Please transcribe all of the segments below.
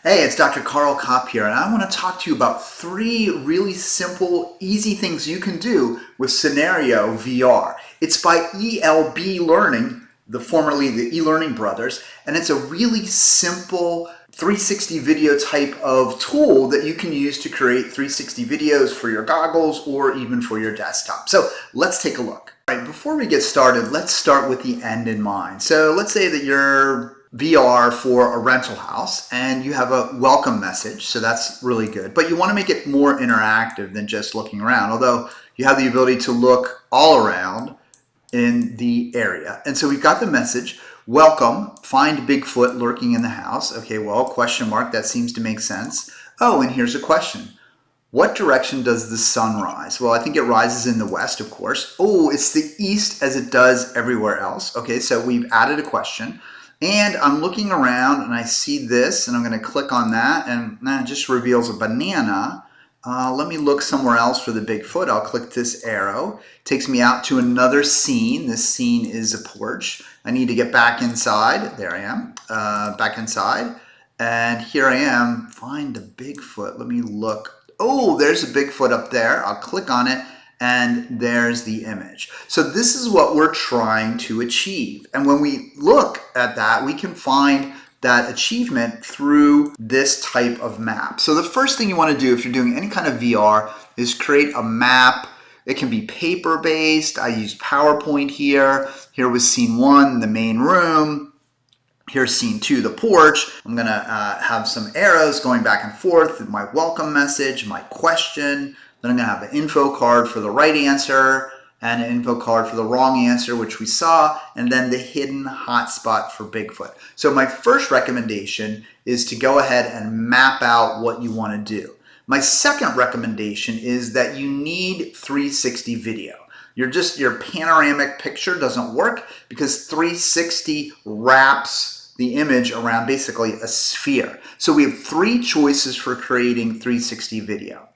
Hey, it's Dr. Carl Kopp here, and I want to talk to you about 3 really simple, easy things you can do with Scenario VR. It's by ELB Learning, formerly the e-learning brothers, and it's a really simple 360 video type of tool that you can use to create 360 videos for your goggles or even for your desktop. So let's take a look. All right, before we get started, let's start with the end in mind. So let's say that you're VR for a rental house and you have a welcome message, so that's really good, but you want to make it more interactive than just looking around, although you have the ability to look all around in the area. And so we've got the message, welcome, find Bigfoot lurking in the house. Okay, well, question mark, that seems to make sense. Oh, and here's a question. What direction does the sun rise? Well, I think it rises in the west, of course. Oh, it's the east as it does everywhere else. Okay, so we've added a question. And I'm looking around and I see this, and I'm going to click on that, and it just reveals a banana. Let me look somewhere else for the Bigfoot. I'll click this arrow. It takes me out to another scene. This scene is a porch. I need to get back inside. There I am, back inside. And here I am. Find the Bigfoot. Let me look. Oh, there's a Bigfoot up there. I'll click on it. And there's the image. So this is what we're trying to achieve. And when we look at that, we can find that achievement through this type of map. So the first thing you want to do if you're doing any kind of VR is create a map. It can be paper-based. I used PowerPoint here. Here was scene 1, the main room. Here's scene 2, the porch. I'm going to have some arrows going back and forth, my welcome message, my question. Then I'm going to have an info card for the right answer and an info card for the wrong answer, which we saw, and then the hidden hotspot for Bigfoot. So my first recommendation is to go ahead and map out what you want to do. My second recommendation is that you need 360 video. Your panoramic picture doesn't work because 360 wraps the image around basically a sphere. So we have 3 choices for creating 360 video.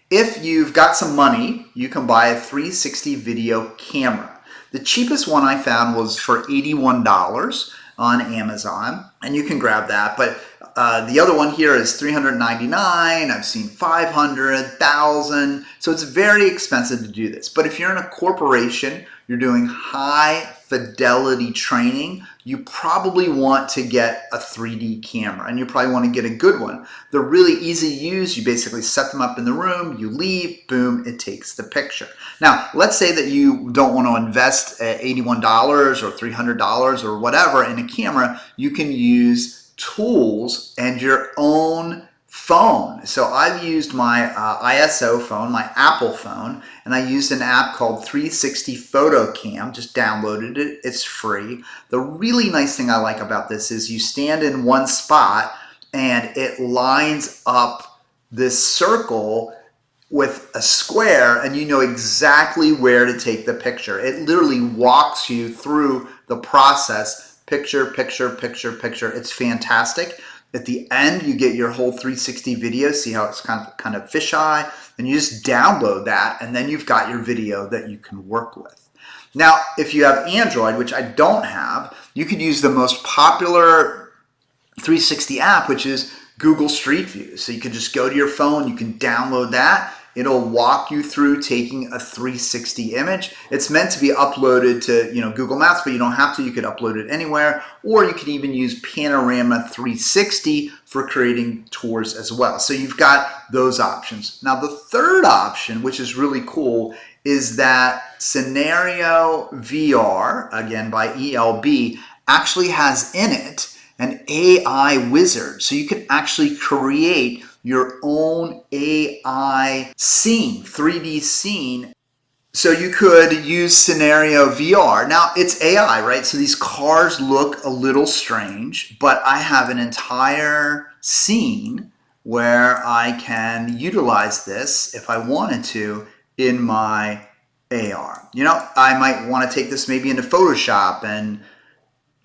If you've got some money, you can buy a 360 video camera. The cheapest one I found was for $81 on Amazon, and you can grab that. But the other one here is $399. I've seen $500, $1,000. So it's very expensive to do this. But if you're in a corporation, you're doing high fidelity training, you probably want to get a 3D camera, and you probably want to get a good one. They're really easy to use. You basically set them up in the room, you leave, boom, it takes the picture. Now, let's say that you don't want to invest $81 or $300 or whatever in a camera. You can use tools and your own phone. So I've used my ISO phone, my Apple phone, and I used an app called 360 Photo Cam, just downloaded it, it's free. The really nice thing I like about this is you stand in one spot and it lines up this circle with a square and you know exactly where to take the picture. It literally walks you through the process, picture, picture, picture, picture. It's fantastic. At the end, you get your whole 360 video. See how it's kind of fisheye? And you just download that, and then you've got your video that you can work with. Now, if you have Android, which I don't have, you could use the most popular 360 app, which is Google Street View. So you can just go to your phone, you can download that. It'll walk you through taking a 360 image. It's meant to be uploaded to Google Maps, but you don't have to. You could upload it anywhere, or you can even use Panorama 360 for creating tours as well. So you've got those options. Now the third option, which is really cool, is that CenarioVR, again by ELB, actually has in it an AI wizard. So you can actually create your own AI scene, 3D scene. So you could use CenarioVR. Now it's AI, right? So these cars look a little strange, but I have an entire scene where I can utilize this if I wanted to in my AR. I might want to take this maybe into Photoshop and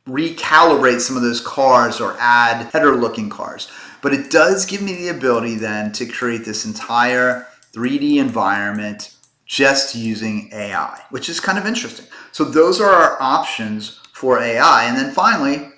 recalibrate some of those cars or add better looking cars. But it does give me the ability then to create this entire 3D environment just using AI, which is kind of interesting. So those are our options for AI. And then finally,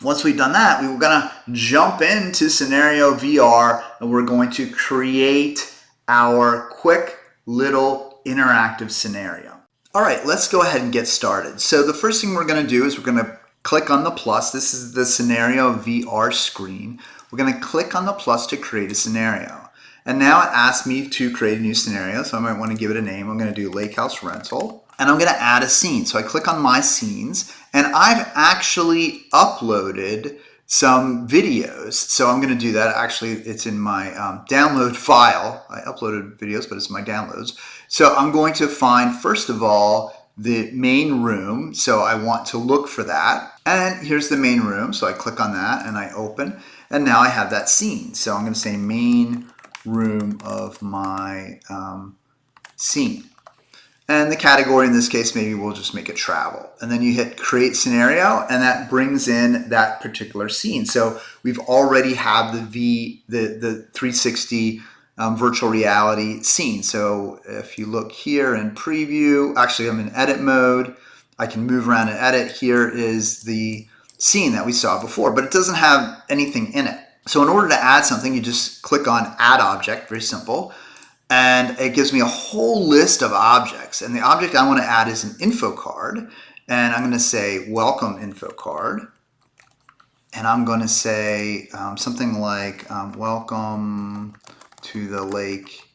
Once we've done that, we're going to jump into CenarioVR and we're going to create our quick little interactive scenario. All right, let's go ahead and get started. So the first thing we're going to do is we're going to click on the plus. This is the CenarioVR screen. We're going to click on the plus to create a scenario. And now it asks me to create a new scenario, so I might want to give it a name. I'm going to do Lake House Rental. And I'm going to add a scene. So I click on My Scenes, and I've actually uploaded some videos. So I'm going to do that. Actually, it's in my download file. I uploaded videos, but it's my downloads. So I'm going to find, first of all, the main room. So I want to look for that. And here's the main room. So I click on that and I open. And now I have that scene. So I'm going to say main room of my scene. And the category in this case, maybe we'll just make it travel. And then you hit create scenario, and that brings in that particular scene. So we've already have the 360 virtual reality scene. So if you look here in preview, actually I'm in edit mode. I can move around and edit. Here is the scene that we saw before, but it doesn't have anything in it. So in order to add something, you just click on add object, very simple. And it gives me a whole list of objects. And the object I want to add is an info card. And I'm going to say welcome info card. And I'm going to say something like welcome to the Lake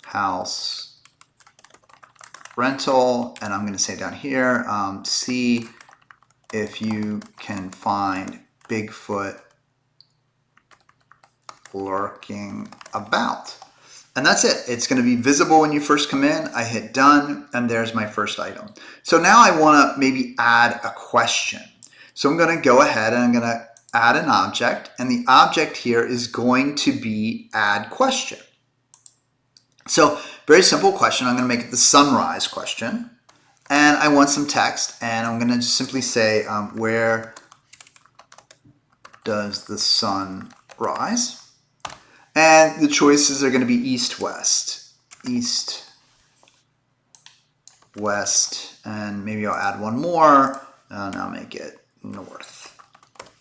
House Rental. And I'm going to say down here, see if you can find Bigfoot lurking about. And that's it. It's going to be visible when you first come in. I hit done, and there's my first item. So now I want to maybe add a question. So I'm going to go ahead and I'm going to add an object, and the object here is going to be add question. So very simple question. I'm going to make it the sunrise question, and I want some text, and I'm going to just simply say where does the sun rise? And the choices are going to be east, west, and maybe I'll add one more, and I'll make it north.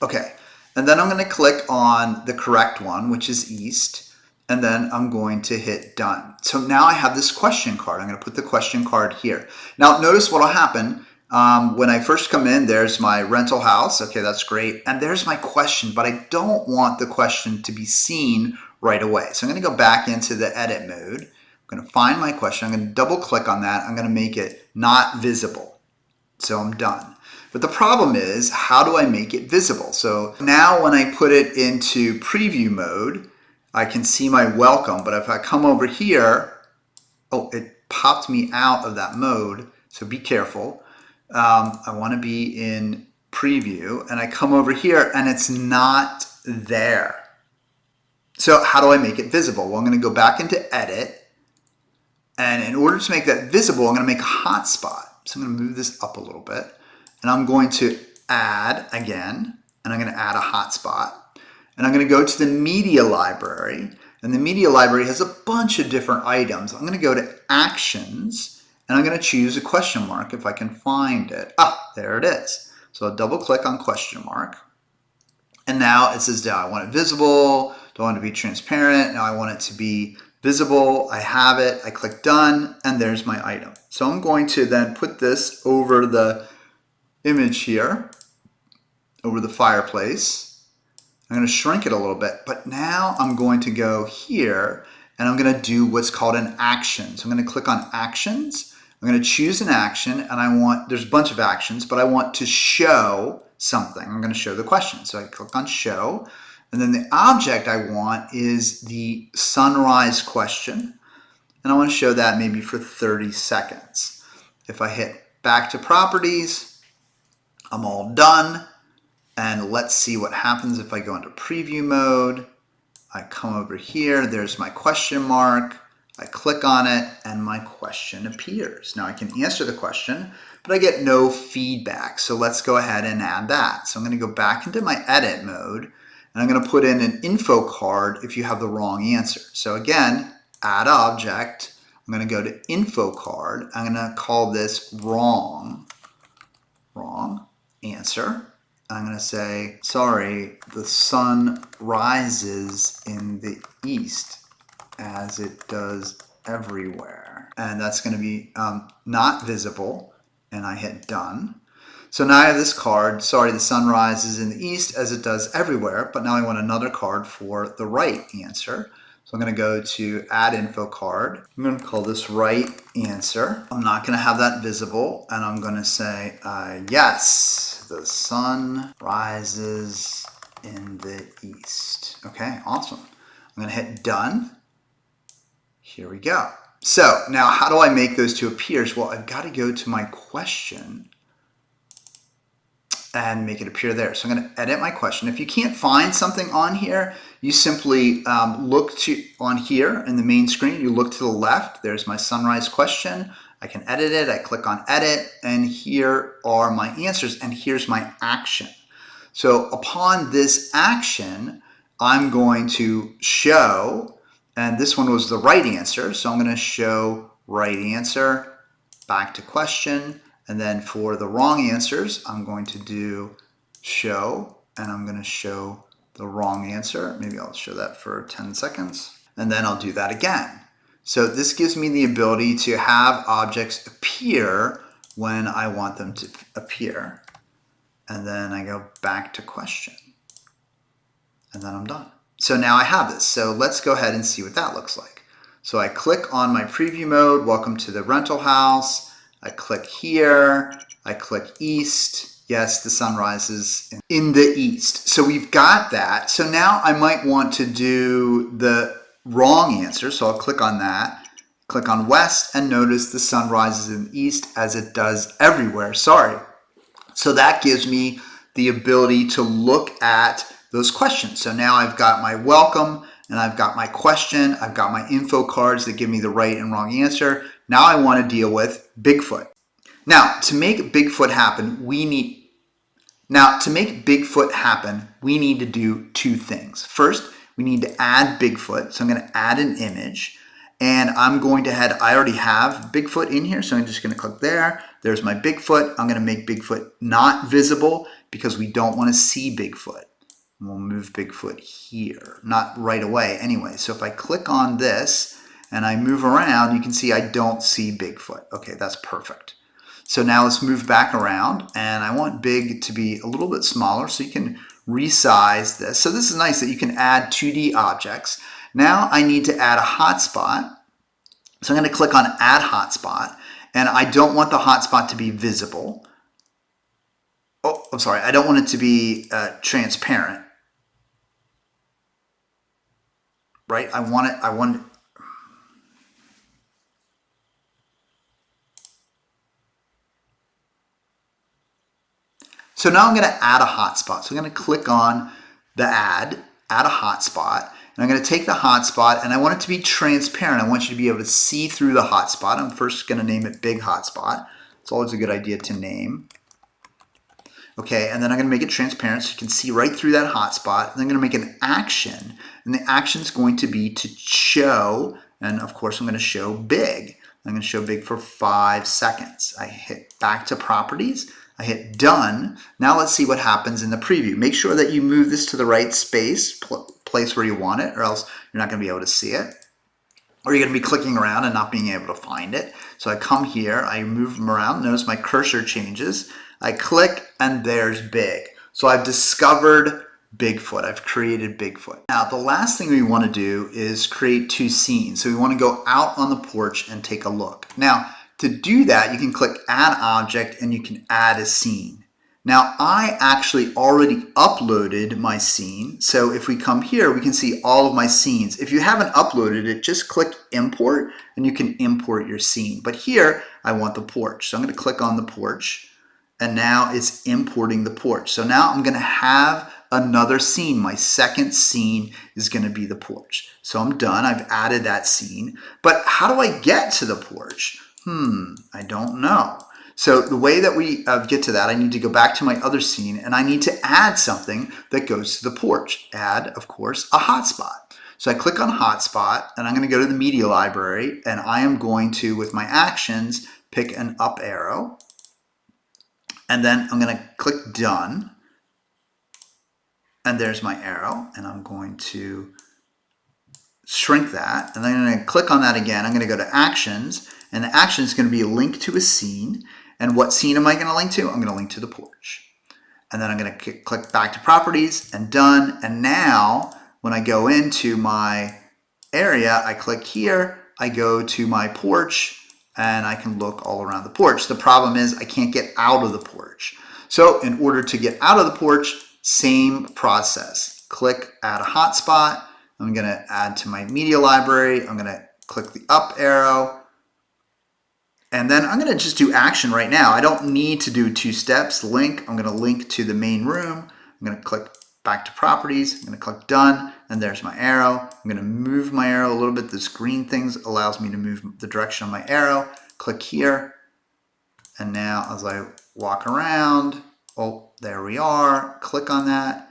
Okay, and then I'm going to click on the correct one, which is east, and then I'm going to hit done. So now I have this question card. I'm going to put the question card here. Now notice what will happen. When I first come in, there's my rental house. Okay, that's great. And there's my question, but I don't want the question to be seen right away. So I'm going to go back into the edit mode. I'm going to find my question. I'm going to double click on that. I'm going to make it not visible. So I'm done. But the problem is, how do I make it visible? So now when I put it into preview mode, I can see my welcome. But if I come over here, oh, it popped me out of that mode. So be careful. I want to be in preview, and I come over here and it's not there. So how do I make it visible? Well, I'm going to go back into edit, and in order to make that visible, I'm going to make a hotspot. So I'm going to move this up a little bit, and I'm going to add again, and I'm going to add a hotspot, and I'm going to go to the media library, and the media library has a bunch of different items. I'm going to go to actions, and I'm going to choose a question mark if I can find it. Ah, there it is. So I'll double click on question mark, and now it says, I want it visible. Do I want it to be transparent? Now I want it to be visible. I have it. I click done, and there's my item. So I'm going to then put this over the image here, over the fireplace. I'm going to shrink it a little bit, but now I'm going to go here, and I'm going to do what's called an action. So I'm going to click on actions. I'm going to choose an action, and there's a bunch of actions, but I want to show something. I'm going to show the question. So I click on show. And then the object I want is the sunrise question. And I want to show that maybe for 30 seconds. If I hit back to properties, I'm all done. And let's see what happens if I go into preview mode. I come over here, there's my question mark. I click on it, and my question appears. Now I can answer the question, but I get no feedback. So let's go ahead and add that. So I'm going to go back into my edit mode, and I'm going to put in an info card if you have the wrong answer. So again, add object. I'm going to go to info card. I'm going to call this wrong answer. I'm going to say, sorry, the sun rises in the east as it does everywhere. And that's going to be not visible. And I hit done. So now I have this card, sorry, the sun rises in the east as it does everywhere, but now I want another card for the right answer. So I'm going to go to add info card. I'm going to call this right answer. I'm not going to have that visible, and I'm going to say, yes, the sun rises in the east. Okay, awesome. I'm going to hit done. Here we go. So now how do I make those two appear? Well, I've got to go to my question and make it appear there. So I'm going to edit my question. If you can't find something on here, you simply look on here in the main screen, you look to the left, there's my sunrise question. I can edit it, I click on edit, and here are my answers, and here's my action. So upon this action, I'm going to show, and this one was the right answer, so I'm going to show right answer, back to question, and then for the wrong answers, I'm going to do show, and I'm going to show the wrong answer. Maybe I'll show that for 10 seconds, and then I'll do that again. So this gives me the ability to have objects appear when I want them to appear. And then I go back to question, and then I'm done. So now I have this. So let's go ahead and see what that looks like. So I click on my preview mode, welcome to the rental house. I click here, I click east. Yes, the sun rises in the east. So we've got that. So now I might want to do the wrong answer. So I'll click on that, click on west, and notice the sun rises in the east as it does everywhere. Sorry. So that gives me the ability to look at those questions. So now I've got my welcome, and I've got my question, I've got my info cards that give me the right and wrong answer. Now I want to deal with Bigfoot. Now, to make Bigfoot happen, we need to do two things. First, we need to add Bigfoot. So I'm going to add an image, and I'm going to I already have Bigfoot in here, so I'm just going to click there. There's my Bigfoot. I'm going to make Bigfoot not visible because we don't want to see Bigfoot. We'll move Bigfoot here, not right away anyway. So if I click on this and I move around, you can see I don't see Bigfoot. Okay, that's perfect. So now let's move back around, and I want big to be a little bit smaller so you can resize this. So this is nice that you can add 2D objects. Now I need to add a hotspot. So I'm going to click on add hotspot, and I don't want the hotspot to be visible. Oh, I'm sorry, I don't want it to be transparent. Right? I want it. So now I'm going to add a hotspot. So I'm going to click on the add a hotspot, and I'm going to take the hotspot, and I want it to be transparent. I want you to be able to see through the hotspot. I'm first going to name it Big Hotspot. It's always a good idea to name. Okay, and then I'm going to make it transparent so you can see right through that hotspot. And I'm going to make an action, and the action is going to be to show, and of course I'm going to show big. I'm going to show big for 5 seconds. I hit back to properties. I hit done. Now let's see what happens in the preview. Make sure that you move this to the right space, place where you want it, or else you're not going to be able to see it. Or you're going to be clicking around and not being able to find it. So I come here, I move them around. Notice my cursor changes. I click, and there's big. So I've discovered Bigfoot. I've created Bigfoot. Now, the last thing we want to do is create 2 scenes. So we want to go out on the porch and take a look. Now, to do that, you can click Add Object, and you can add a scene. Now, I actually already uploaded my scene. So if we come here, we can see all of my scenes. If you haven't uploaded it, just click Import, and you can import your scene. But here, I want the porch. So I'm going to click on the porch, and now it's importing the porch. So now I'm going to have another scene. My second scene is going to be the porch. So I'm done. I've added that scene. But how do I get to the porch? I don't know. So the way that we get to that, I need to go back to my other scene, and I need to add something that goes to the porch. Add, of course, a hotspot. So I click on hotspot, and I'm going to go to the media library, and I am going to, with my actions, pick an up arrow. And then I'm going to click done. and there's my arrow, and I'm going to shrink that, and then I'm going to click on that again. I'm going to go to actions, and the action is going to be a link to a scene. And what scene am I going to link to? I'm going to link to the porch. And then I'm going to click back to properties and done. And now when I go into my area, I click here, I go to my porch, and I can look all around the porch. The problem is I can't get out of the porch. So in order to get out of the porch, same process. Click add a hotspot. I'm going to add to my media library. I'm going to click the up arrow. And then I'm going to just do action right now. I don't need to do 2 steps. Link, I'm going to link to the main room. I'm going to click back to properties. I'm going to click done, and there's my arrow. I'm going to move my arrow a little bit. This green thing allows me to move the direction of my arrow. Click here. And now as I walk around, oh, there we are. Click on that.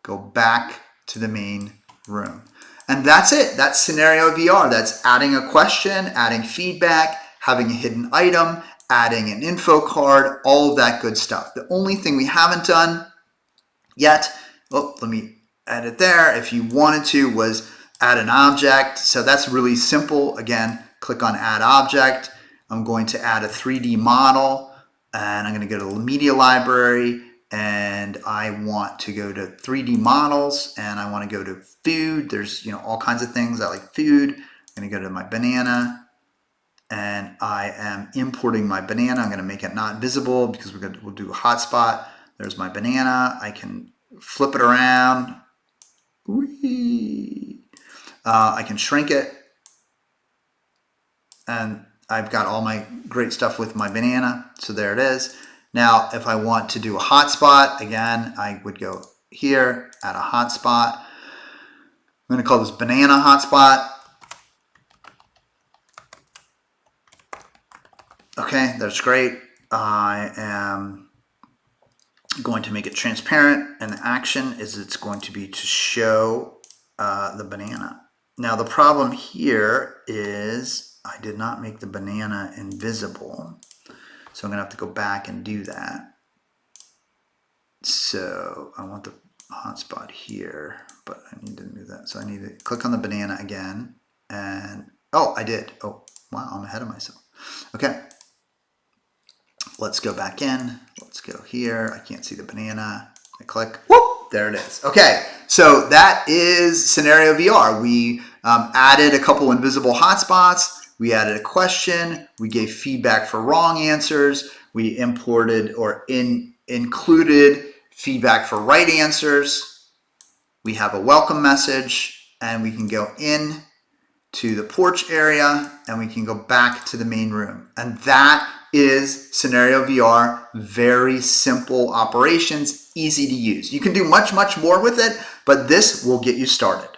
Go back to the main room. And that's it. That's CenarioVR. That's adding a question, adding feedback, having a hidden item, adding an info card, all of that good stuff. The only thing we haven't done yet, oh, let me add it there, if you wanted to, was add an object. So that's really simple. Again, click on add object. I'm going to add a 3D model, and I'm going to go to the media library, and I want to go to 3D models, and I want to go to food. There's all kinds of things. I like food. I'm going to go to my banana, and I am importing my banana. I'm going to make it not visible because we'll do a hotspot. There's my banana. I can flip it around. I can shrink it, and I've got all my great stuff with my banana. So there it is. Now, if I want to do a hotspot, again, I would go here, add a hotspot. I'm going to call this banana hotspot. Okay, that's great. I am going to make it transparent, and the action is it's going to be to show the banana. Now, the problem here is I did not make the banana invisible. So I'm going to have to go back and do that. So I want the hotspot here, but I need to move that. So I need to click on the banana again. And, oh, I did. Oh, wow, I'm ahead of myself. Okay. Let's go back in. Let's go here. I can't see the banana. I click. Whoop, there it is. Okay, so that is CenarioVR. We added a couple invisible hotspots. We added a question. We gave feedback for wrong answers. We imported or included feedback for right answers. We have a welcome message, and we can go in to the porch area, and we can go back to the main room. And that is CenarioVR. Very simple operations, easy to use. You can do much, much more with it, but this will get you started.